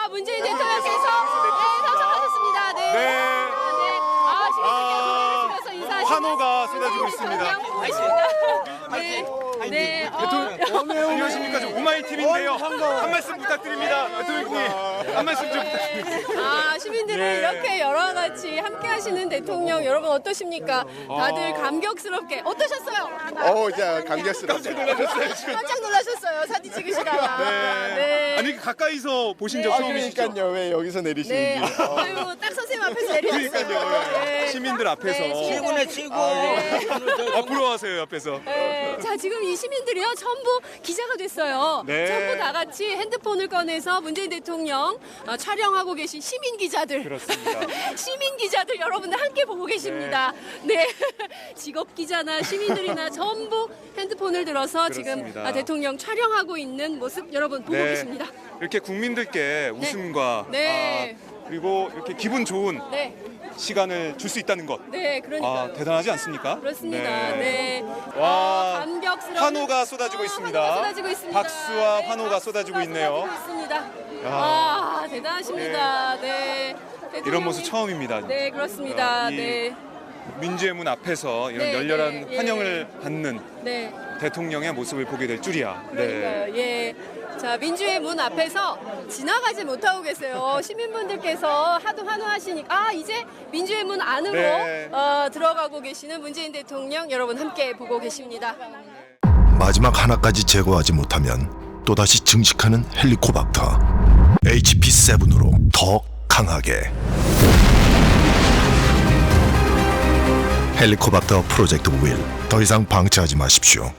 문재인 대통령께서 참석하셨습니다. 네. 지금 인사하시면서 환호가 쏟아지고 있습니다. 네. 안녕하십니까. 저 오마이 TV인데요. 한 말씀 부탁드립니다. 대통령님 한 말씀 좀 부탁드립니다. 시민들을 네. 이렇게 여러 같이 함께 하시는 대통령 여러분 어떠십니까? 다들 감격스럽게 어떠셨어요? 이제 감격스럽네요. 깜짝 놀라셨어요. 사진 찍으시다가. 네. 아니 가까이서 보신 적 처음이시죠? 그러니까요. 왜 여기서 네. 내리시는지. 아유, 딱 선생님 앞에서 내리셨어요. 그러니까요. 네. 시민들 앞에서. 네, 아, 부러워하세요 옆에서. 네. 자, 지금 이 시민들이요 전부 기자가 됐어요. 네. 전부 다 같이 핸드폰을 꺼내서 문재인 대통령 촬영하고 계신 시민 기자들. 그렇습니다. 시민 기자들 여러분들 함께 보고 계십니다. 네. 직업 기자나 시민들이나 전부 핸드폰을 들어서 그렇습니다. 지금 대통령 촬영하고 있는 모습 여러분 보고 계십니다. 이렇게 국민들께 웃음과 네. 그리고 이렇게 기분 좋은 네. 시간을 줄 수 있다는 것. 네, 그러니까요. 대단하지 않습니까? 그렇습니다. 네. 와, 감격스러운 환호가 쏟아지고 있습니다. 환호가 쏟아지고 있습니다. 박수와 네, 환호가 쏟아지고 있네요. 쏟아지고 있습니다. 와, 대단하십니다. 네. 이런 모습 처음입니다. 네, 그렇습니다. 이 네. 민주의 문 앞에서 이런 네, 열렬한 네, 예. 환영을 받는 네. 대통령의 모습을 보게 될 줄이야. 그러니까요. 예. 자, 민주의 문 앞에서 지나가지 못하고 계세요. 시민분들께서 하도 환호하시니까 이제 민주의 문 안으로 네. 들어가고 계시는 문재인 대통령 여러분 함께 보고 계십니다. 마지막 하나까지 제거하지 못하면 또다시 증식하는 헬리코박터 HP7으로 더 강하게 헬리코박터 프로젝트 윌 더 이상 방치하지 마십시오.